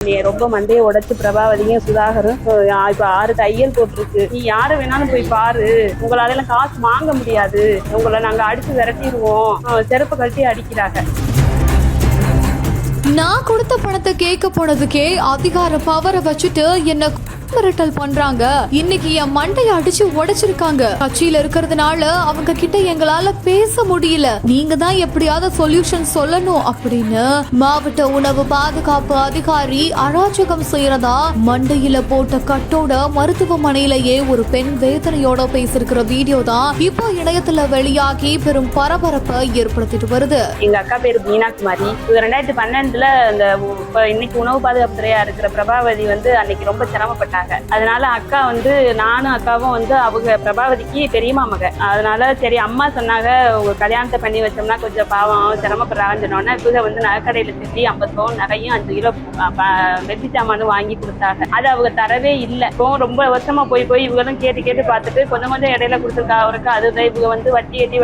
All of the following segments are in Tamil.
ரொம்ப மண்டையை உடைச்சு பிரபாவதியும் சுதாகரும் இப்ப 6 தையல் போட்டிருக்கு. நீ யாரை வேணாலும் போய் பாரு, உங்களால எல்லாம் காசு வாங்க முடியாது, உங்களை நாங்க அடிச்சு விரட்டிடுவோம், செருப்பு கழட்டி அடிக்கிறாங்க. நான் கொடுத்த பணத்தை கேட்க போனதுக்கே அதிகார பவரை வச்சுட்டு என்ன மிரட்டல் பண்றாங்க. இன்னைக்கு என் மண்டையை அடிச்சு உடைச்சிருக்காங்க. கட்சியில இருக்கிறதுனால அவங்க கிட்ட எங்களால பேச முடியல. நீங்க தான் எப்படியாவது சொல்யூஷன் சொல்லணும் அப்படின்னு மாவட்ட உணவு பாதுகாப்பு அதிகாரி அராஜகம் செய்யறதா மண்டையில போட்ட கட்டோட மருத்துவமனையிலேயே ஒரு பெண் வேதனையோட பேசிருக்கிற வீடியோ தான் இப்போ இணையத்துல வெளியாகி பெரும் பரபரப்பை ஏற்படுத்திட்டு வருது. எங்க அக்கா பேரு மீனாகுமாரி. 2012 அந்த இன்னைக்கு உணவு பாதுகாப்பு துறையா இருக்கிற பிரபாவதி அன்னைக்கு ரொம்ப சிரமப்பட்டாங்க. அதனால அக்கா நானும் அக்காவும் அவங்க பிரபாவதிக்கு பெரியம்மா மக. அதனால சரி அம்மா சொன்னாங்க, உங்க கல்யாணத்தை பண்ணி வச்சோம்னா கொஞ்சம் பாவம் சிரமப்படுறாங்கன்னு சொன்னோன்னா இவங்க நகைக்கடையில சொல்லி 50 பவுன் நகையும் 5 கிலோ வெட்டி சாமானும் வாங்கி கொடுத்தாங்க. அது அவங்க தரவே இல்லை. இப்போ ரொம்ப வருஷமா போய் இவங்களும் கேட்டு பார்த்துட்டு கொஞ்சம் இடையில கொடுத்துருக்கா அவருக்கு. அதுதான் இவங்க வட்டி ஏட்டி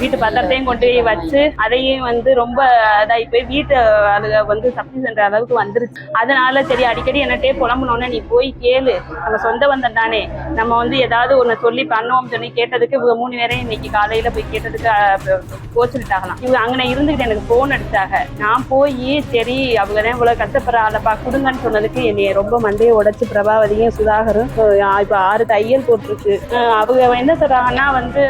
வீட்டு பத்திரத்தையும் கொண்டு போய் வச்சு அதையும் ரொம்ப இதாகி போய் வீட்டு அது சப்ளை பண்ற அளவுக்கு வந்துருச்சு. அதனால சரி அடிக்கடி என்னட்டே புலம்புனோன்னே நீ போய் கேளு, நம்ம சொந்த பந்தம் தானே, நம்ம ஏதாவது ஒண்ணு சொல்லி பண்ணுவோம் சொல்லி கேட்டதுக்கு இவங்க 3 பேரையும் இன்னைக்கு காலையில போய் கேட்டதுக்கு கோச்சுட்டாங்களாம். இவங்க அங்கே இருந்துகிட்டு எனக்கு போன் அடிச்சாங்க. நான் போய் சரி அவங்க தான் இவ்வளவு கஷ்டப்படுற ஆளப்பா கொடுங்கன்னு சொன்னதுக்கு என்னைய ரொம்ப மண்டையை உடைச்சு பிரபாவதியும் சுதாகரும் இப்ப 6 தையல் போட்டிருக்கு. அவங்க என்ன சொல்றாங்கன்னா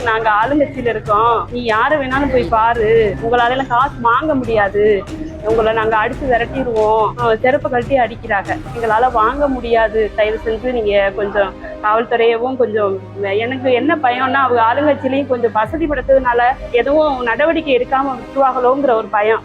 நாங்க ஆளுங்கட்சியில இருக்கோம், நீ யாரை வேணாலும் போய் பாரு, உங்களால எல்லாம் காசு வாங்க முடியாது, உங்களை நாங்க அடிச்சு விரட்டிடுவோம், செருப்பு கழட்டி அடிக்கிறாங்க, எங்களால வாங்க முடியாது, தயவு செஞ்சு நீங்க கொஞ்சம் காவல்துறையவும் கொஞ்சம். எனக்கு என்ன பயம்னா அவங்க ஆளுங்கட்சியிலையும் கொஞ்சம் வசதிப்படுத்துறதுனால எதுவும் நடவடிக்கை எடுக்காம விட்டுருவாங்களோங்கிற ஒரு பயம்.